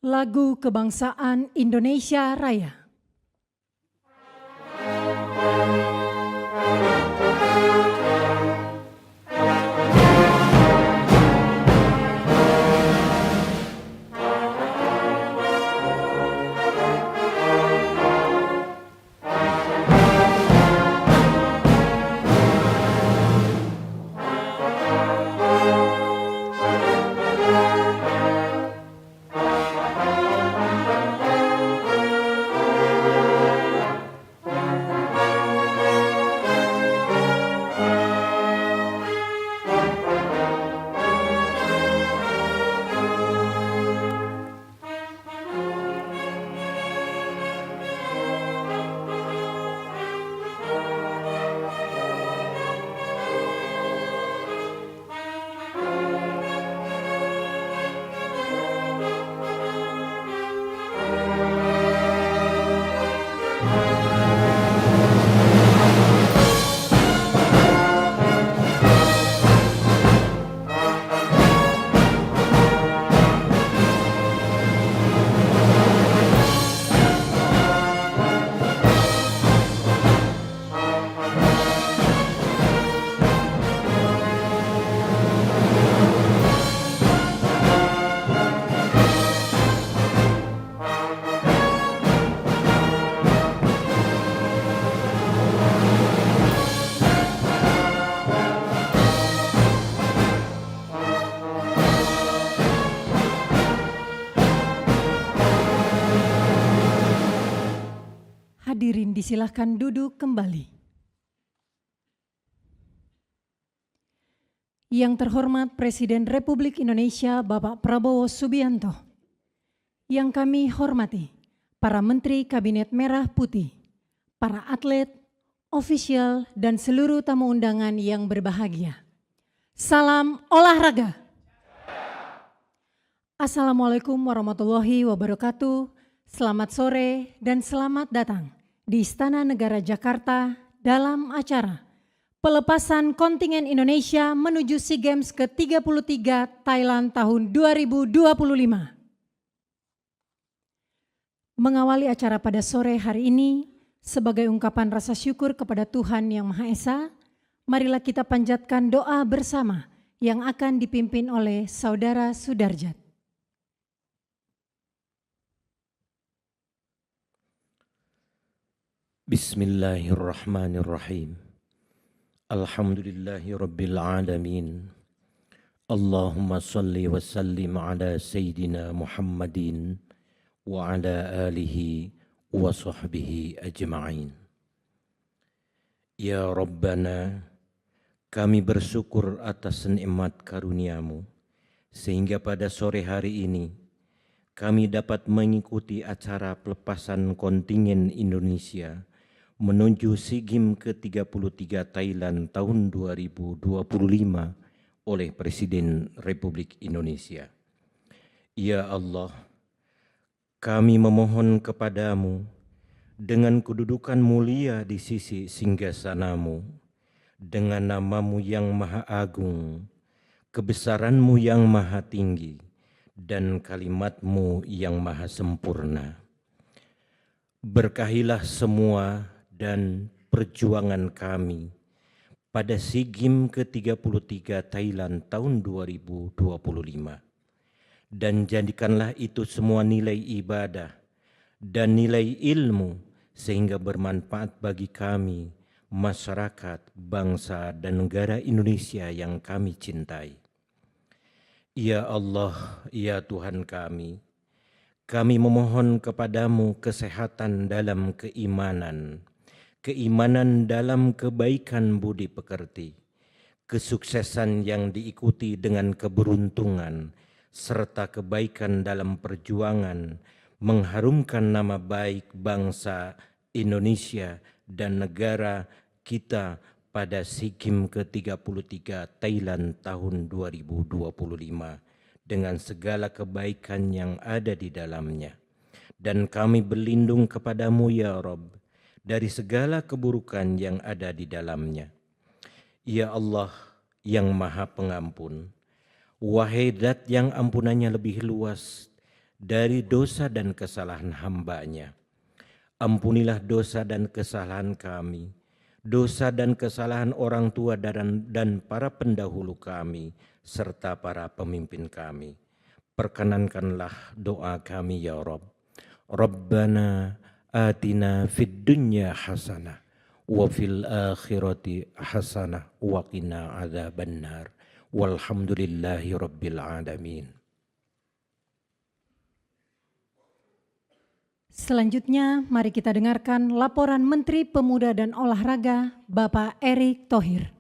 Lagu Kebangsaan Indonesia Raya. Hadirin disilahkan duduk kembali. Yang terhormat Presiden Republik Indonesia Bapak Prabowo Subianto. Yang kami hormati para Menteri Kabinet Merah Putih, para atlet, ofisial, dan seluruh tamu undangan yang berbahagia. Salam olahraga. Assalamualaikum warahmatullahi wabarakatuh. Selamat sore dan selamat datang di Istana Negara Jakarta dalam acara pelepasan kontingen Indonesia menuju SEA Games ke-33 Thailand tahun 2025. Mengawali acara pada sore hari ini, sebagai ungkapan rasa syukur kepada Tuhan Yang Maha Esa, marilah kita panjatkan doa bersama yang akan dipimpin oleh Saudara Sudarjat. Bismillahirrahmanirrahim. Alhamdulillahi rabbil alamin. Allahumma salli wa sallim ala Sayyidina Muhammadin wa ala alihi wa sahbihi ajma'in. Ya Rabbana, kami bersyukur atas nikmat karunia-Mu sehingga pada sore hari ini kami dapat mengikuti acara pelepasan kontingen Indonesia menuju SEA Games ke-33 Thailand tahun 2025 oleh Presiden Republik Indonesia. Ya Allah, kami memohon kepadamu dengan kedudukan mulia di sisi singgasana-Mu, dengan nama-Mu yang maha agung, kebesaran-Mu yang maha tinggi, dan kalimat-Mu yang maha sempurna. Berkahilah semua dan perjuangan kami pada SEA Games ke-33 Thailand tahun 2025. Dan jadikanlah itu semua nilai ibadah dan nilai ilmu sehingga bermanfaat bagi kami, masyarakat, bangsa, dan negara Indonesia yang kami cintai. Ya Allah, ya Tuhan kami memohon kepadamu kesehatan dalam keimanan, keimanan dalam kebaikan budi pekerti, kesuksesan yang diikuti dengan keberuntungan, serta kebaikan dalam perjuangan mengharumkan nama baik bangsa Indonesia dan negara kita pada SEA Games ke-33 Thailand tahun 2025 dengan segala kebaikan yang ada di dalamnya. Dan kami berlindung kepadamu ya Rabb dari segala keburukan yang ada di dalamnya. Ya Allah yang Maha Pengampun, wahai Zat yang ampunannya lebih luas dari dosa dan kesalahan hamba-Nya. Ampunilah dosa dan kesalahan kami, dosa dan kesalahan orang tua dan para pendahulu kami, serta para pemimpin kami. Perkenankanlah doa kami ya Rabb. Rabbana atina fid dunya hasanah wa fil akhirati hasanah wa qina adzabannar. Walhamdulillahi rabbil alamin. Selanjutnya, mari kita dengarkan laporan Menteri Pemuda dan Olahraga, Bapak Erick Thohir.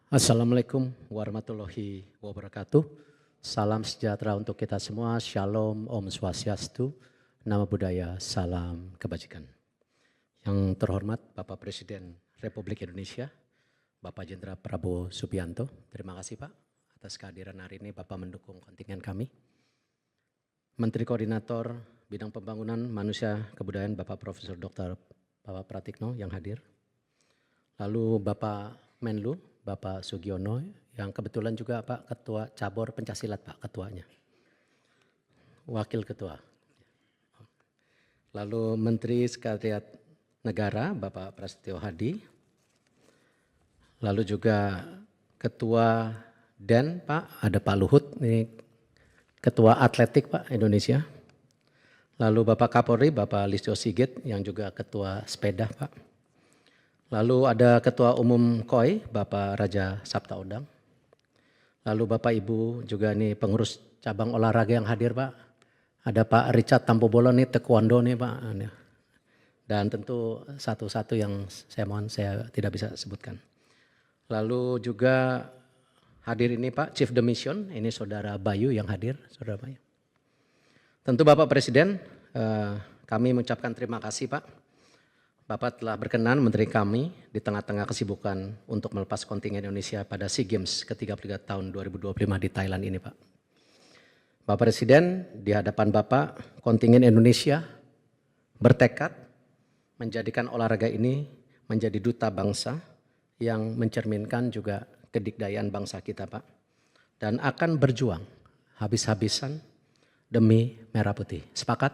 Assalamualaikum warahmatullahi wabarakatuh. Salam sejahtera untuk kita semua. Shalom, Om Swastiastu, Namo Buddhaya, salam kebajikan. Yang terhormat Bapak Presiden Republik Indonesia, Bapak Jenderal Prabowo Subianto. Terima kasih Pak atas kehadiran hari ini. Bapak mendukung kontingen kami. Menteri Koordinator Bidang Pembangunan Manusia Kebudayaan Bapak Profesor Dr. Bapak Pratikno yang hadir. Lalu Bapak Menlu, Bapak Sugiono, yang kebetulan juga Pak Ketua Cabur Pencaksilat Pak Ketuanya. Wakil Ketua. Lalu Menteri Sekretariat Negara Bapak Prasetyo Hadi. Lalu juga Ketua DEN Pak, ada Pak Luhut, ini Ketua Atletik Pak Indonesia. Lalu Bapak Kapolri, Bapak Listio Sigit yang juga Ketua Sepeda Pak. Lalu ada Ketua Umum KOI, Bapak Raja Sabta Odang. Lalu Bapak Ibu juga nih pengurus cabang olahraga yang hadir Pak. Ada Pak Richard Tampobolo nih taekwondo nih Pak. Dan tentu satu-satu yang saya mohon saya tidak bisa sebutkan. Lalu juga hadir ini Pak Chief the Mission, ini Saudara Bayu yang hadir, Saudara Bayu. Tentu Bapak Presiden, kami mengucapkan terima kasih Pak. Bapak telah berkenan menteri kami di tengah-tengah kesibukan untuk melepas kontingen Indonesia pada SEA Games ke-33 tahun 2025 di Thailand ini Pak. Bapak Presiden, di hadapan Bapak, kontingen Indonesia bertekad menjadikan olahraga ini menjadi duta bangsa yang mencerminkan juga kedikdayaan bangsa kita Pak. Dan akan berjuang habis-habisan demi merah putih. Sepakat?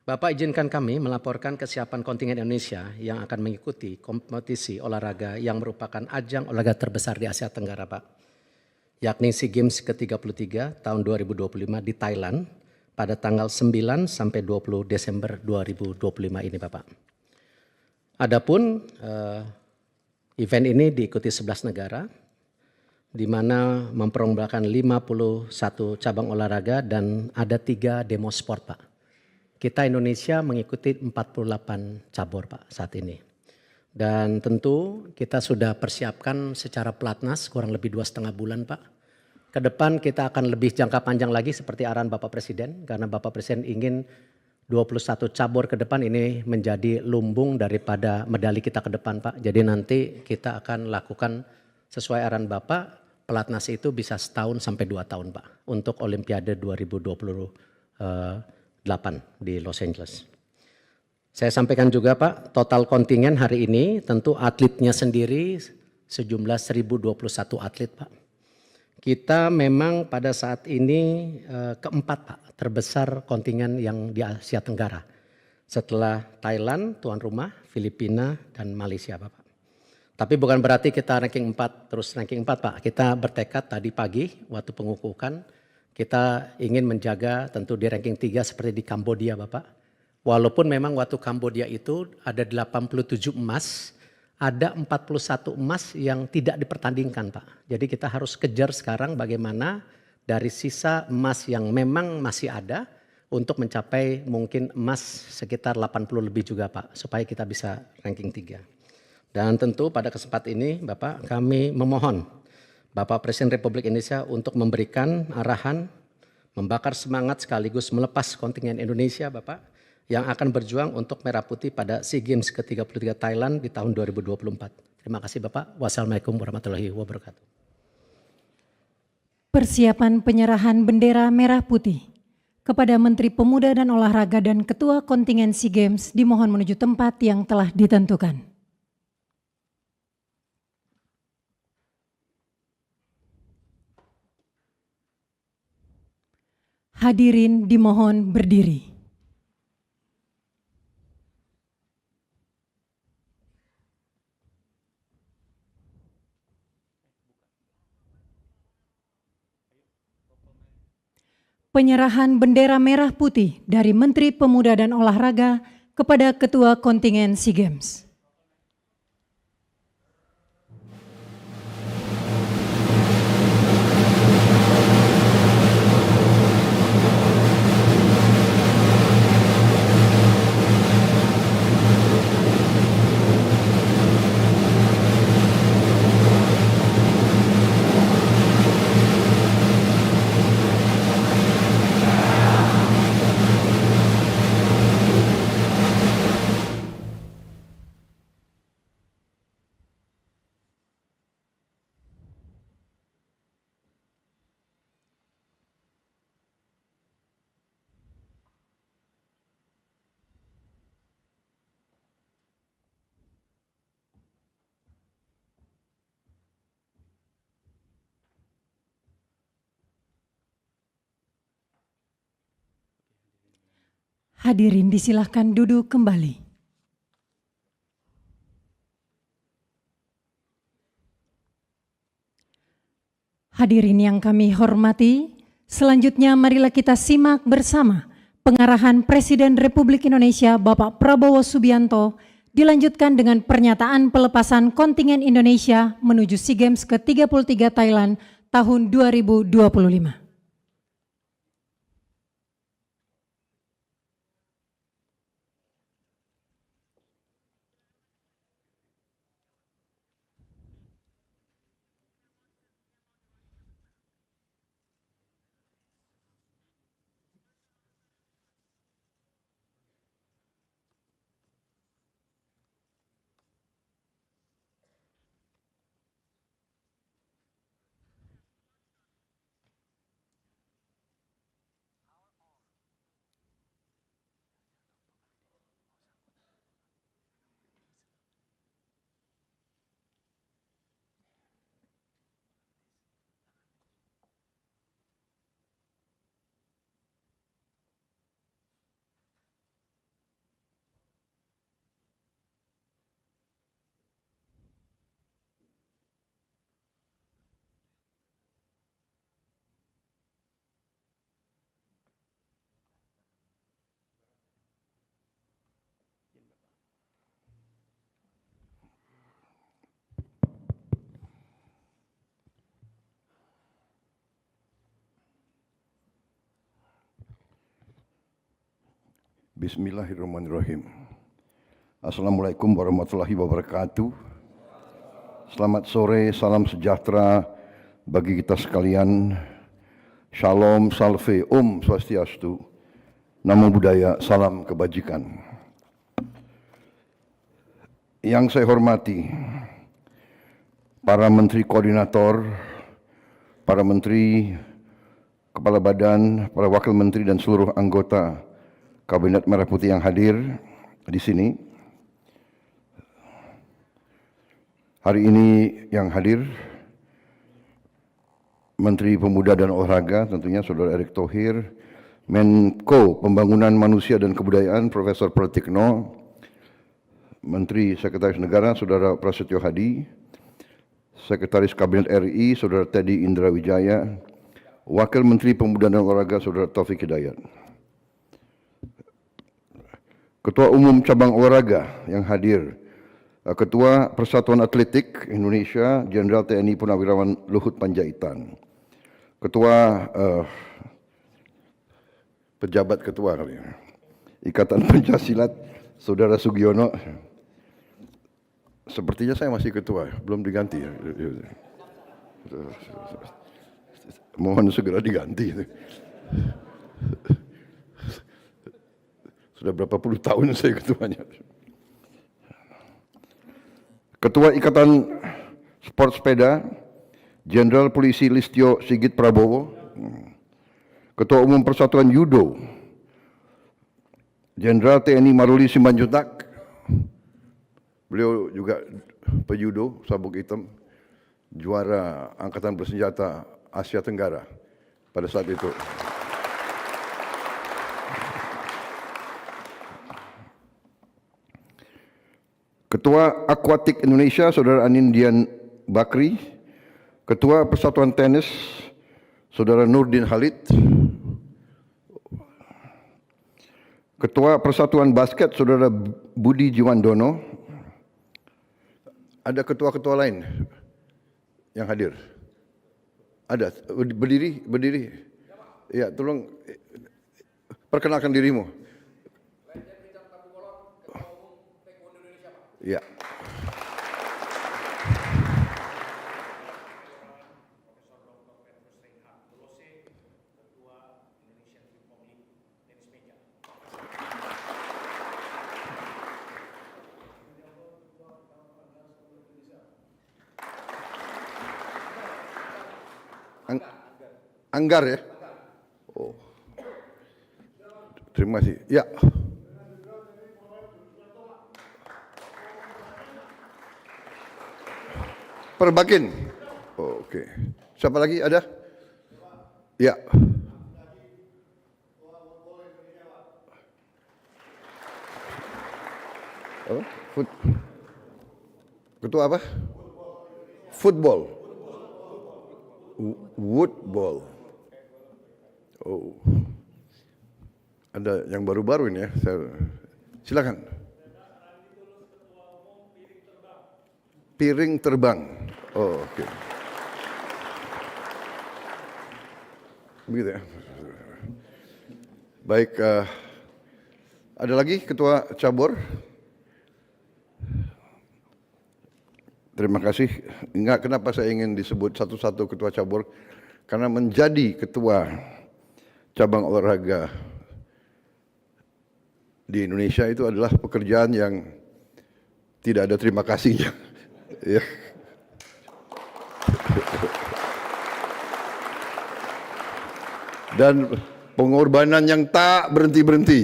Bapak izinkan kami melaporkan kesiapan kontingen Indonesia yang akan mengikuti kompetisi olahraga yang merupakan ajang olahraga terbesar di Asia Tenggara Pak. Yakni SEA Games ke-33 tahun 2025 di Thailand pada tanggal 9 sampai 20 Desember 2025 ini Bapak. Adapun event ini diikuti 11 negara di mana memperombakan 51 cabang olahraga dan ada 3 demo sport Pak. Kita Indonesia mengikuti 48 cabur Pak saat ini. Dan tentu kita sudah persiapkan secara pelatnas kurang lebih 2,5 bulan Pak. Ke depan kita akan lebih jangka panjang lagi seperti arahan Bapak Presiden. Karena Bapak Presiden ingin 21 cabur ke depan ini menjadi lumbung daripada medali kita ke depan Pak. Jadi nanti kita akan lakukan sesuai arahan Bapak. Pelatnas itu bisa setahun sampai 2 tahun Pak. Untuk Olimpiade 2028 di Los Angeles. Saya sampaikan juga Pak, total kontingen hari ini tentu atletnya sendiri sejumlah 1021 atlet Pak. Kita memang pada saat ini keempat Pak, terbesar kontingen yang di Asia Tenggara. Setelah Thailand, tuan rumah, Filipina, dan Malaysia Bapak. Tapi bukan berarti kita ranking 4, terus ranking 4 Pak. Kita bertekad tadi pagi waktu pengukuhan. Kita ingin menjaga tentu di ranking 3 seperti di Kambodia Bapak. Walaupun memang waktu Kambodia itu ada 87 emas, ada 41 emas yang tidak dipertandingkan Pak. Jadi kita harus kejar sekarang bagaimana dari sisa emas yang memang masih ada untuk mencapai mungkin emas sekitar 80 lebih juga Pak. Supaya kita bisa ranking 3. Dan tentu pada kesempatan ini Bapak kami memohon Bapak Presiden Republik Indonesia untuk memberikan arahan, membakar semangat sekaligus melepas kontingen Indonesia Bapak yang akan berjuang untuk merah putih pada SEA Games ke-33 Thailand di tahun 2024. Terima kasih Bapak. Wassalamualaikum warahmatullahi wabarakatuh. Persiapan penyerahan bendera merah putih Kepada Menteri Pemuda dan Olahraga dan Ketua Kontingen SEA Games dimohon menuju tempat yang telah ditentukan. Hadirin dimohon berdiri. Penyerahan bendera merah putih dari Menteri Pemuda dan Olahraga kepada Ketua Kontingen SEA Games. Hadirin disilahkan duduk kembali. Hadirin yang kami hormati, selanjutnya marilah kita simak bersama pengarahan Presiden Republik Indonesia Bapak Prabowo Subianto dilanjutkan dengan pernyataan pelepasan kontingen Indonesia menuju SEA Games ke-33 Thailand tahun 2025. Bismillahirrahmanirrahim. Assalamualaikum warahmatullahi wabarakatuh. Selamat sore, salam sejahtera bagi kita sekalian. Shalom, salve, Om Swastiastu. Namo Buddhaya, salam kebajikan. Yang saya hormati, para menteri koordinator, para menteri, kepala badan, para wakil menteri dan seluruh anggota Kabinet Merah Putih yang hadir di sini. Hari ini yang hadir Menteri Pemuda dan Olahraga tentunya Saudara Erick Thohir, Menko Pembangunan Manusia dan Kebudayaan Profesor Pratikno, Menteri Sekretaris Negara Saudara Prasetyo Hadi, Sekretaris Kabinet RI Saudara Teddy Indra Wijaya, Wakil Menteri Pemuda dan Olahraga Saudara Taufik Hidayat. Ketua Umum Cabang Olahraga yang hadir, Ketua Persatuan Atletik Indonesia Jenderal TNI Purnawirawan Luhut Panjaitan, Ketua Pejabat Ketua kali ya, Ikatan Pencaksilat Saudara Sugiono. Sepertinya saya masih ketua, belum diganti ya. Mohon segera diganti. Sudah berapa puluh tahun saya ketuanya. Ketua Ikatan Sport Sepeda, Jenderal Polisi Listio Sigit Prabowo. Ketua Umum Persatuan Judo, Jenderal TNI Maruli Simanjuntak, beliau juga pejudo sabuk hitam, juara Angkatan Bersenjata Asia Tenggara pada saat itu. Ketua Aquatik Indonesia, Saudara Anindian Bakri. Ketua Persatuan Tenis, Saudara Nurdin Halid. Ketua Persatuan Basket, Saudara Budi Jiwandono. Ada ketua-ketua lain yang hadir? Ada? Berdiri? Ya, tolong perkenalkan dirimu. Ya. Anggar ya? Oh. Terima kasih. Ya. Perbakin. Oh, oke. Siapa lagi ada? Ya. Apa? Ketua apa? Football. Woodball. Oh. Ada yang baru-baru ini ya. Silakan. Piring terbang. Oh, oke. Begitu ya. Baik, ada lagi ketua cabur? Terima kasih. Enggak, kenapa saya ingin disebut satu-satu ketua cabur? Karena menjadi ketua cabang olahraga di Indonesia itu adalah pekerjaan yang tidak ada terima kasihnya. Ya. Dan pengorbanan yang tak berhenti-berhenti.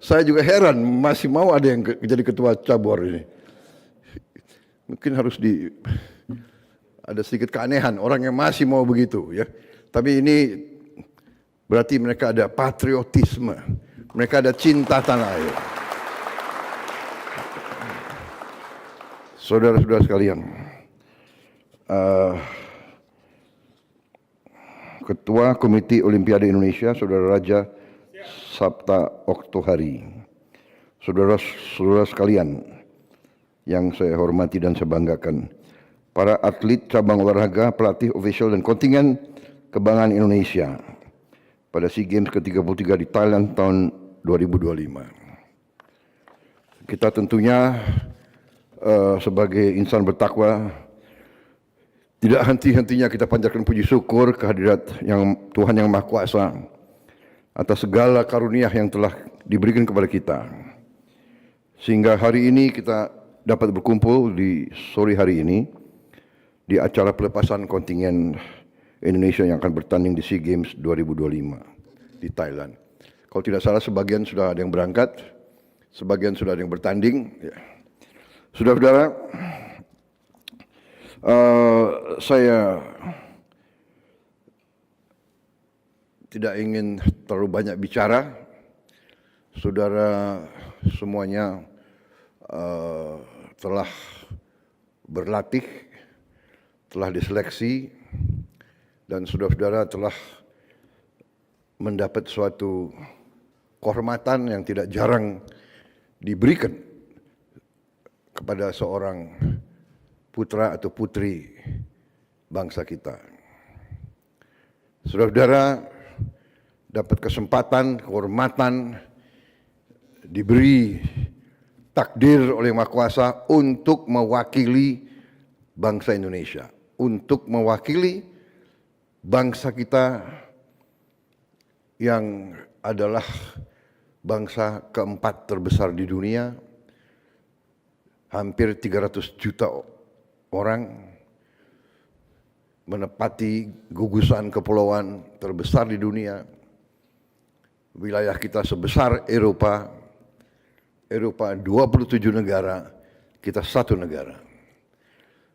Saya juga heran masih mau ada yang jadi ketua cabur ini. Mungkin harus ada sedikit keanehan orang yang masih mau begitu ya. Tapi ini berarti mereka ada patriotisme, mereka ada cinta tanah air. Saudara-saudara sekalian, Ketua Komite Olimpiade Indonesia, Saudara Raja Sabta Oktohari, saudara-saudara sekalian yang saya hormati dan saya banggakan, para atlet cabang olahraga, pelatih, ofisial dan kontingen kebanggaan Indonesia pada SEA Games ke-33 di Thailand tahun 2025. Kita tentunya sebagai insan bertakwa tidak henti-hentinya kita panjatkan puji syukur kehadirat yang Tuhan Yang Maha Kuasa atas segala karunia yang telah diberikan kepada kita. Sehingga hari ini kita dapat berkumpul di sore hari ini di acara pelepasan kontingen Indonesia yang akan bertanding di SEA Games 2025 di Thailand. Kalau tidak salah sebagian sudah ada yang berangkat, sebagian sudah ada yang bertanding. Ya. Saudara-saudara, saya tidak ingin terlalu banyak bicara. Saudara semuanya telah berlatih, telah diseleksi, dan saudara-saudara telah mendapat suatu kehormatan yang tidak jarang diberikan kepada seorang putra atau putri bangsa kita. Saudara-saudara dapat kesempatan, kehormatan, diberi takdir oleh Maha Kuasa untuk mewakili bangsa Indonesia, untuk mewakili bangsa kita yang adalah bangsa keempat terbesar di dunia, hampir 300 juta orang, menepati gugusan kepulauan terbesar di dunia. Wilayah kita sebesar Eropa 27 negara, kita 1 negara.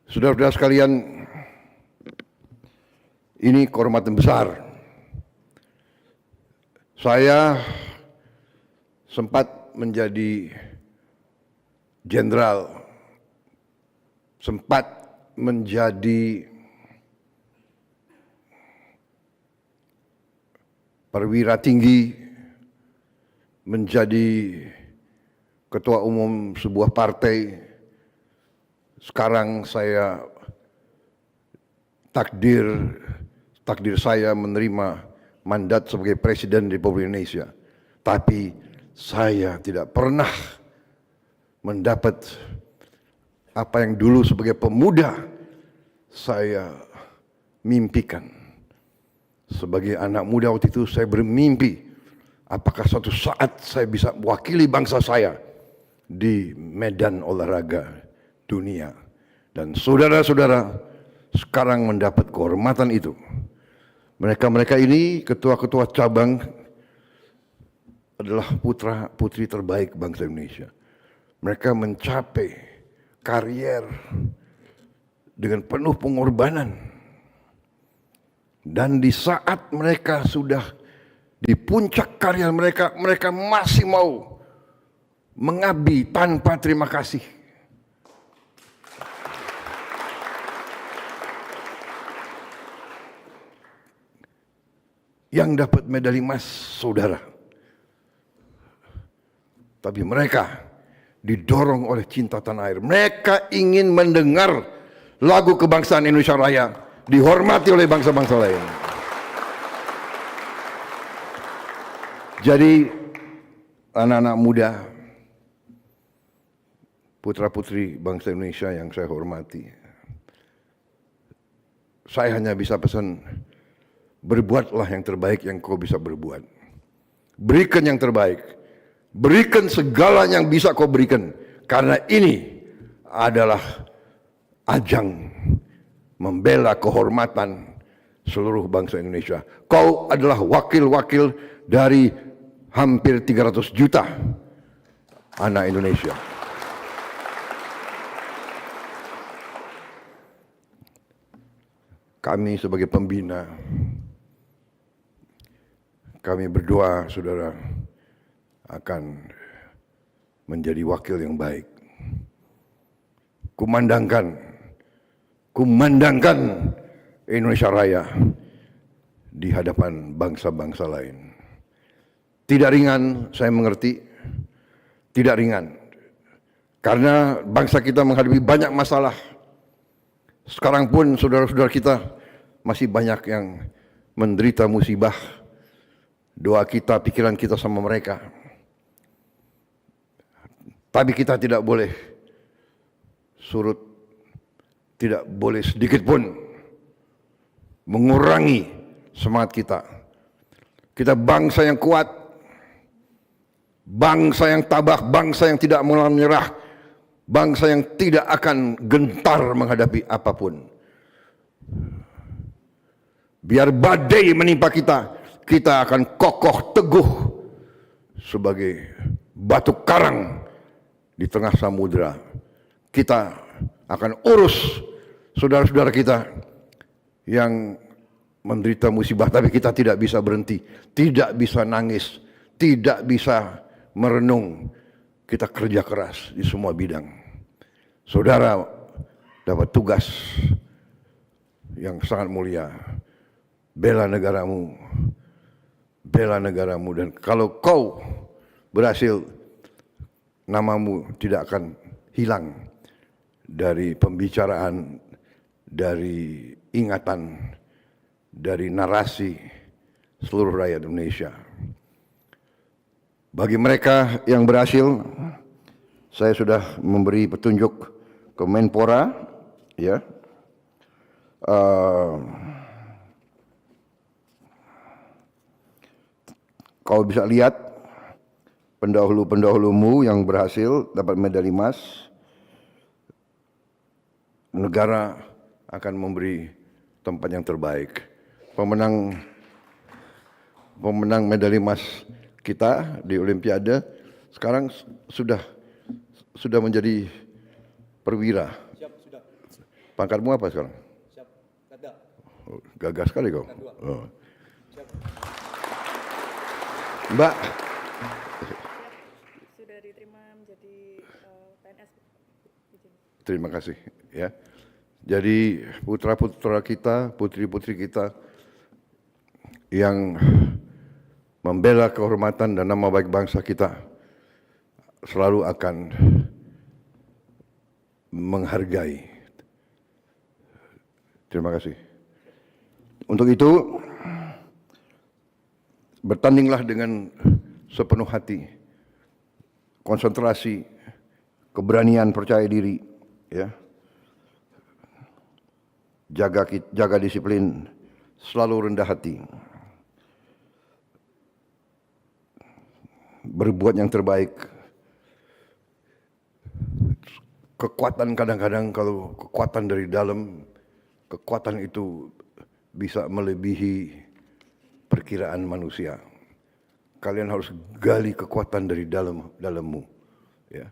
Saudara-saudara sekalian, ini kehormatan besar. Saya sempat menjadi jenderal, sempat menjadi perwira tinggi, menjadi ketua umum sebuah partai. Sekarang saya takdir saya menerima mandat sebagai Presiden Republik Indonesia. Tapi saya tidak pernah mendapat apa yang dulu sebagai pemuda saya mimpikan. Sebagai anak muda waktu itu saya bermimpi, apakah suatu saat saya bisa mewakili bangsa saya di medan olahraga dunia. Dan saudara-saudara sekarang mendapat kehormatan itu. Mereka-mereka ini, ketua-ketua cabang, adalah putra-putri terbaik bangsa Indonesia. Mereka mencapai karier dengan penuh pengorbanan. Dan di saat mereka sudah di puncak karier mereka, mereka masih mau mengabdi tanpa terima kasih. Yang dapat medali emas saudara. Tapi mereka didorong oleh cinta tanah air. Mereka ingin mendengar lagu kebangsaan Indonesia Raya dihormati oleh bangsa-bangsa lain. Jadi anak-anak muda, putra-putri bangsa Indonesia yang saya hormati, saya hanya bisa pesan, berbuatlah yang terbaik yang kau bisa berbuat. Berikan yang terbaik. Berikan segala yang bisa kau berikan. Karena ini adalah ajang membela kehormatan seluruh bangsa Indonesia. Kau adalah wakil-wakil dari hampir 300 juta anak Indonesia. Kami sebagai pembina, kami berdoa saudara akan menjadi wakil yang baik. Kumandangkan Indonesia Raya di hadapan bangsa-bangsa lain. Tidak ringan, saya mengerti. Tidak ringan. Karena bangsa kita menghadapi banyak masalah. Sekarang pun saudara-saudara kita masih banyak yang menderita musibah. Doa kita, pikiran kita sama mereka. Tapi kita tidak boleh surut, tidak boleh sedikit pun mengurangi semangat kita. Kita bangsa yang kuat, bangsa yang tabah, bangsa yang tidak mau menyerah, bangsa yang tidak akan gentar menghadapi apapun. Biar badai menimpa kita, kita akan kokoh teguh sebagai batu karang di tengah samudera. Kita akan urus saudara-saudara kita yang menderita musibah, tapi kita tidak bisa berhenti, tidak bisa nangis, tidak bisa merenung. Kita kerja keras di semua bidang. Saudara dapat tugas yang sangat mulia, bela negaramu, dan kalau kau berhasil, namamu tidak akan hilang dari pembicaraan, dari ingatan, dari narasi seluruh rakyat Indonesia. Bagi mereka yang berhasil, saya sudah memberi petunjuk ke Menpora, ya. Kau bisa lihat pendahulu-pendahulumu yang berhasil dapat medali emas. Negara akan memberi tempat yang terbaik. Pemenang medali emas kita di Olimpiade sekarang sudah menjadi perwira. Siap, sudah. Pangkatmu apa sekarang? Siap, kada. Oh, gagah sekali kau. Kedua. Oh. Siap. Mbak, Sudah diterima menjadi PNS. Izin. terima kasih ya. Jadi putra-putra kita, putri-putri kita yang membela kehormatan dan nama baik bangsa kita selalu akan menghargai. Terima kasih. Untuk itu, bertandinglah dengan sepenuh hati, konsentrasi, keberanian, percaya diri, ya. Jaga disiplin, selalu rendah hati. Berbuat yang terbaik. Kekuatan kadang-kadang kalau kekuatan dari dalam, kekuatan itu bisa melebihi perkiraan manusia. Kalian harus gali kekuatan dari dalammu, ya.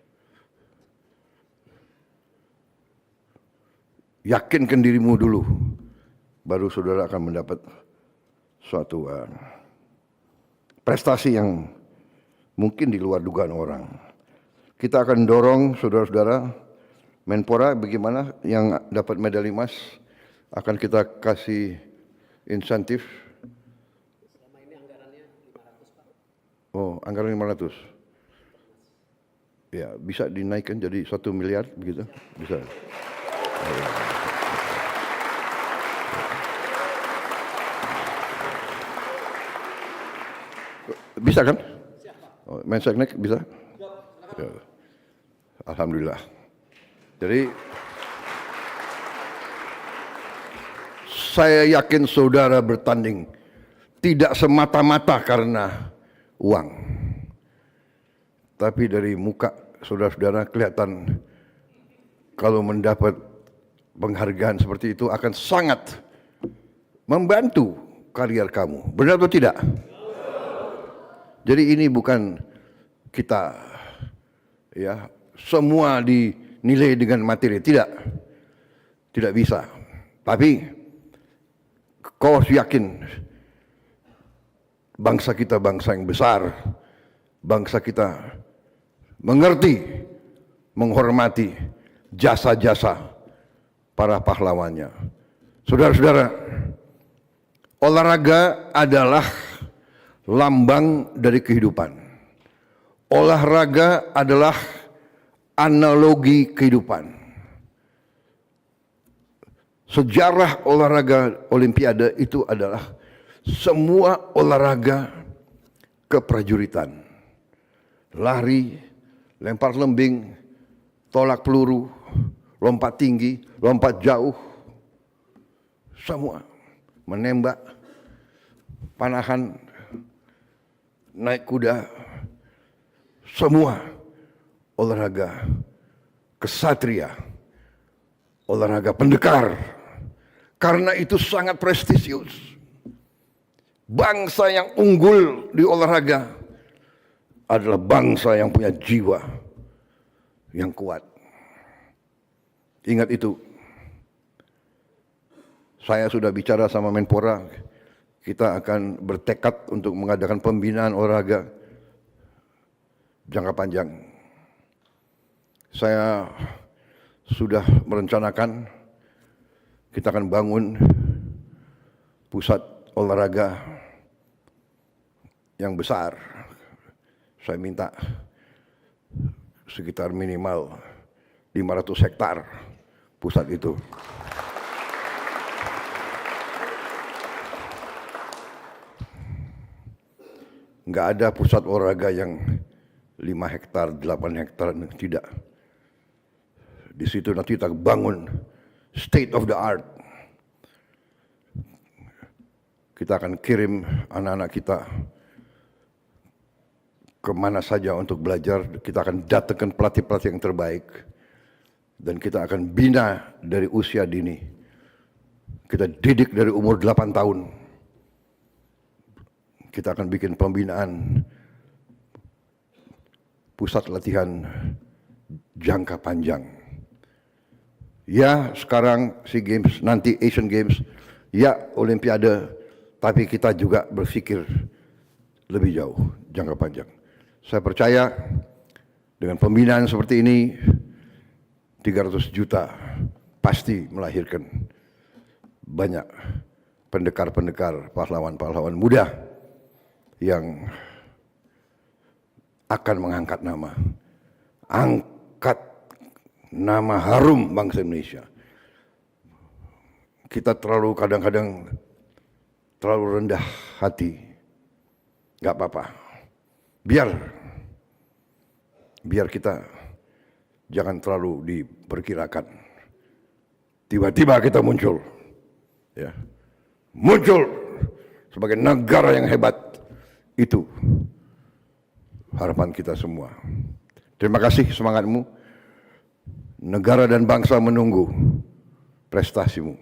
Yakinkan dirimu dulu, baru saudara akan mendapat suatu prestasi yang mungkin di luar dugaan orang. Kita akan dorong saudara-saudara, Menpora bagaimana yang dapat medali emas, akan kita kasih insentif. Selama ini anggarannya 500, Pak. Oh, anggaran 500. Ya, bisa dinaikkan jadi 1 miliar begitu? Bisa. Bisa kan? Oh, Menseknek bisa? Ya. Alhamdulillah. Jadi saya yakin saudara bertanding tidak semata-mata karena uang. Tapi dari muka saudara-saudara kelihatan kalau mendapat penghargaan seperti itu akan sangat membantu karier kamu. Benar atau tidak? Jadi ini bukan kita ya semua dinilai dengan materi, tidak bisa. Tapi kau harus yakin bangsa kita bangsa yang besar, bangsa kita mengerti, menghormati jasa-jasa para pahlawannya. Saudara-saudara, olahraga adalah lambang dari kehidupan. Olahraga adalah analogi kehidupan. Sejarah olahraga Olimpiade itu adalah semua olahraga keprajuritan. Lari, lempar lembing, tolak peluru, lompat tinggi, lompat jauh, semua menembak, panahan, naik kuda, semua olahraga kesatria, olahraga pendekar. Karena itu sangat prestisius. Bangsa yang unggul di olahraga adalah bangsa yang punya jiwa yang kuat. Ingat itu. Saya sudah bicara sama Menpora. Kita akan bertekad untuk mengadakan pembinaan olahraga jangka panjang. Saya sudah merencanakan kita akan bangun pusat olahraga yang besar. Saya minta sekitar minimal 500 hektar pusat itu. Enggak ada pusat olahraga yang 5 hektar, 8 hektar, tidak. Di situ nanti kita bangun state of the art. Kita akan kirim anak-anak kita kemana saja untuk belajar. Kita akan datangkan pelatih-pelatih yang terbaik. Dan kita akan bina dari usia dini. kita didik dari umur 8 tahun. Kita akan bikin pembinaan pusat latihan jangka panjang. Ya sekarang SEA Games, nanti Asian Games, ya Olimpiade, tapi kita juga berpikir lebih jauh, jangka panjang. Saya percaya dengan pembinaan seperti ini, 300 juta pasti melahirkan banyak pendekar-pendekar, pahlawan-pahlawan muda yang akan mengangkat nama. Angkat nama harum bangsa Indonesia. Kita kadang-kadang terlalu rendah hati. Gak apa-apa. Biar kita jangan terlalu diperkirakan. Tiba-tiba kita muncul. Ya. Muncul sebagai negara yang hebat. Itu harapan kita semua. Terima kasih semangatmu. Negara dan bangsa menunggu prestasimu.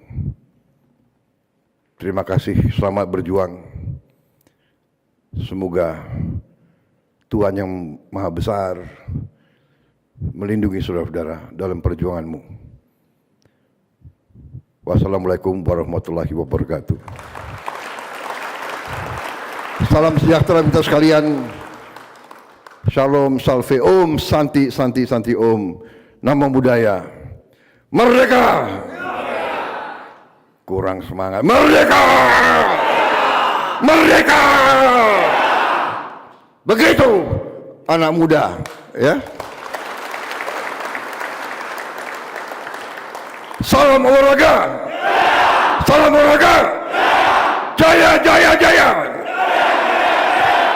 Terima kasih, selamat berjuang. Semoga Tuhan yang Maha Besar melindungi saudara-saudara dalam perjuanganmu. Wassalamualaikum warahmatullahi wabarakatuh. Salam sejahtera kita sekalian. Shalom, salve, om, santi, santi, santi, om. Nama budaya. Merdeka! Kurang semangat. Merdeka! Merdeka! Begitu anak muda, ya. Salam olahraga. Salam olahraga. Jaya, jaya, jaya.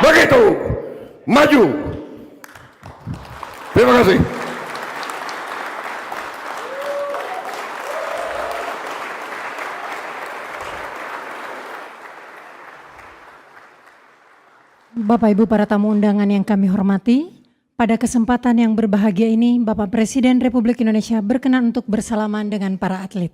Begitu. Maju. Terima kasih. Bapak Ibu para tamu undangan yang kami hormati, pada kesempatan yang berbahagia ini Bapak Presiden Republik Indonesia berkenan untuk bersalaman dengan para atlet.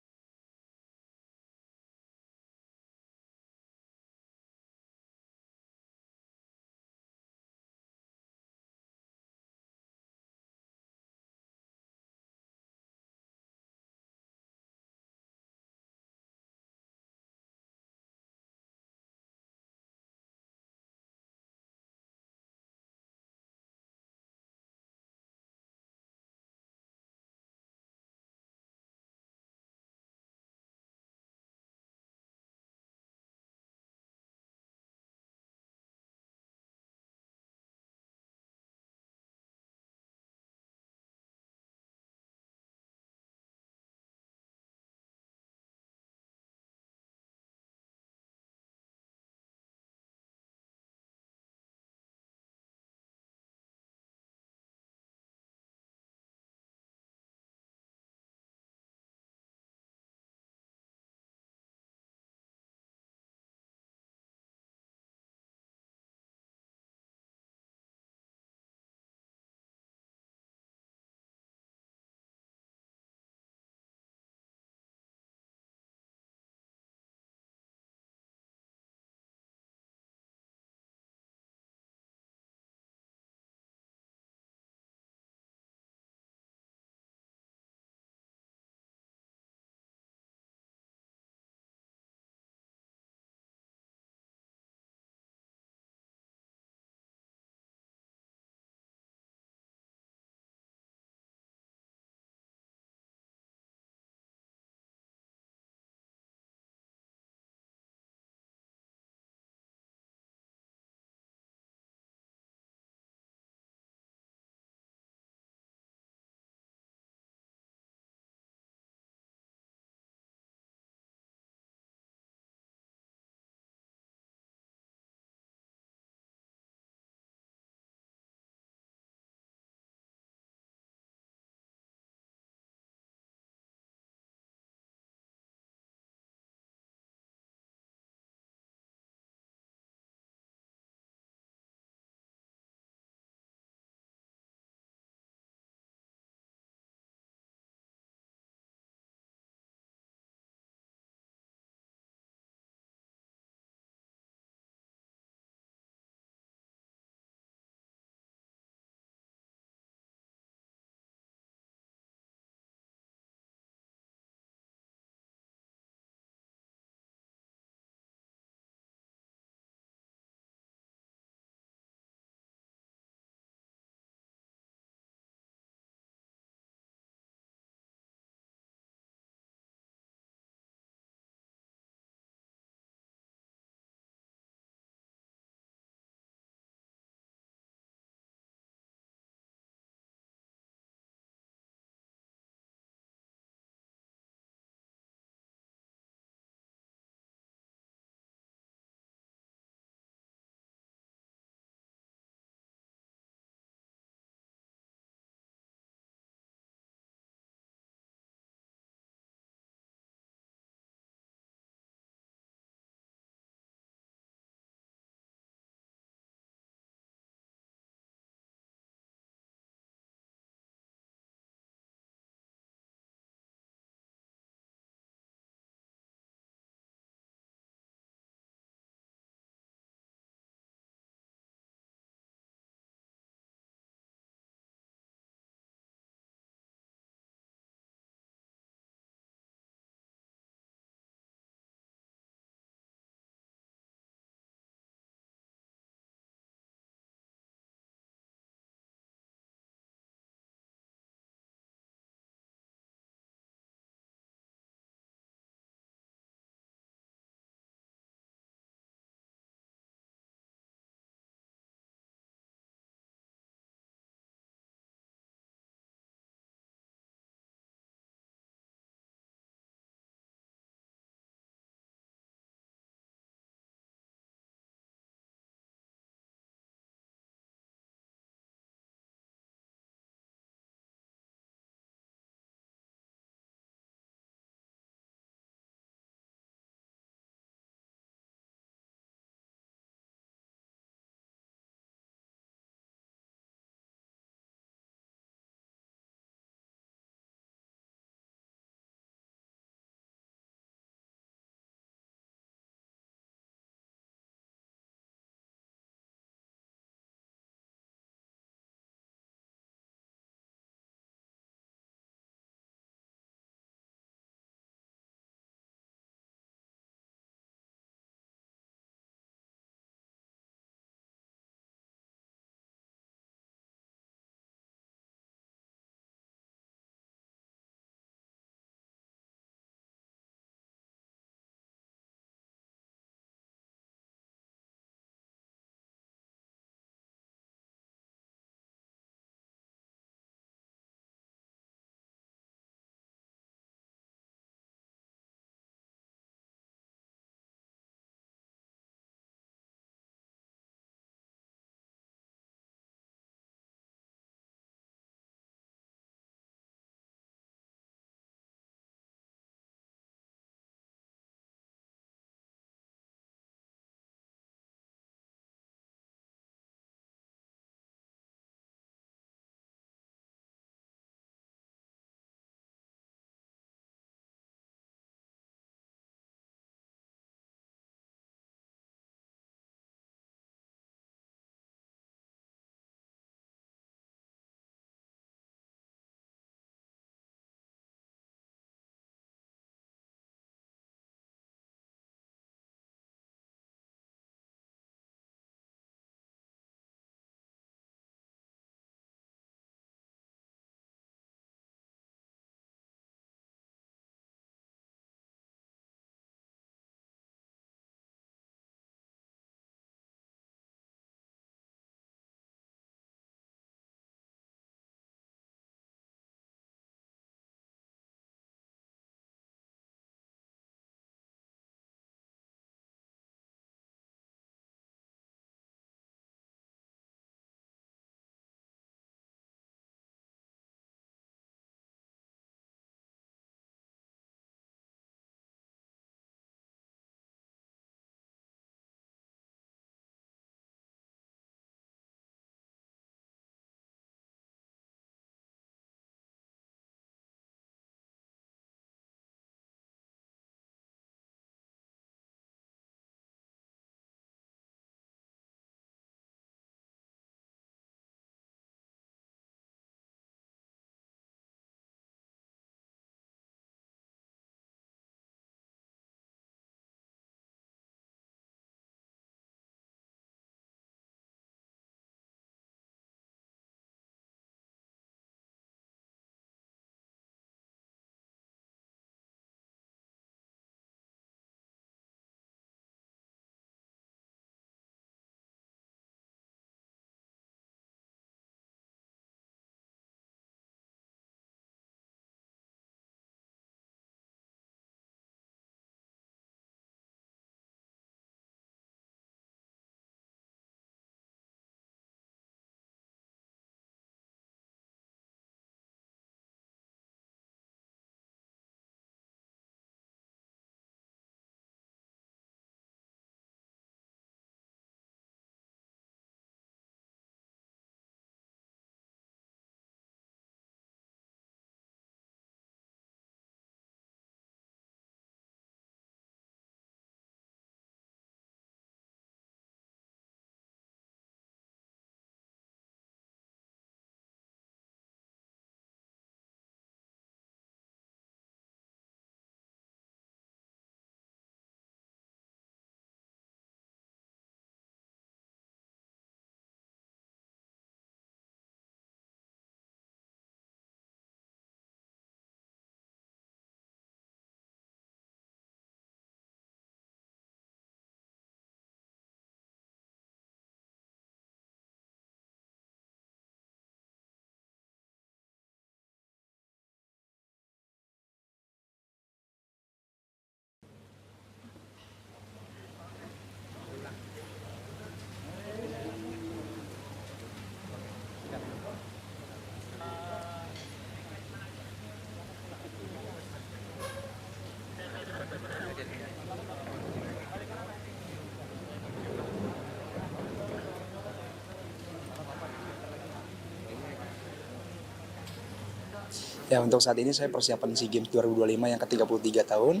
Ya, untuk saat ini saya persiapan SEA Games 2025 yang ke-33 tahun,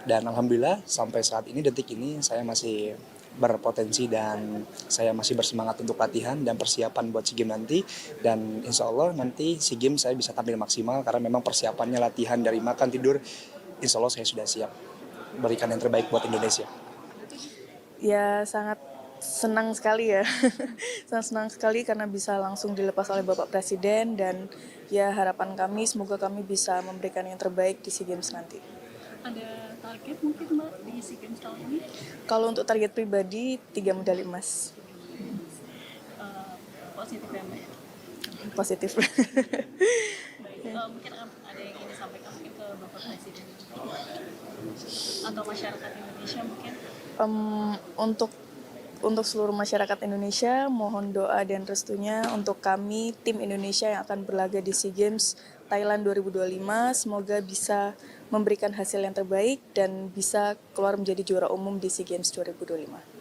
dan alhamdulillah sampai saat ini, detik ini, saya masih berpotensi dan saya masih bersemangat untuk latihan dan persiapan buat SEA Games nanti, dan insya Allah nanti SEA Games saya bisa tampil maksimal karena memang persiapannya latihan dari makan tidur, insya Allah saya sudah siap berikan yang terbaik buat Indonesia. Ya sangat senang sekali ya, sangat senang sekali karena bisa langsung dilepas oleh Bapak Presiden, dan ya harapan kami semoga kami bisa memberikan yang terbaik di SEA Games nanti. Ada target mungkin Mbak di SEA Games tahun ini? Kalau untuk target pribadi 3 medali emas. Positif ya Mbak ya? Positif. Mungkin ada yang ingin disampaikan mungkin ke Bapak Presiden atau masyarakat Indonesia mungkin? Untuk seluruh masyarakat Indonesia, mohon doa dan restunya untuk kami, tim Indonesia yang akan berlaga di SEA Games Thailand 2025. Semoga bisa memberikan hasil yang terbaik dan bisa keluar menjadi juara umum di SEA Games 2025.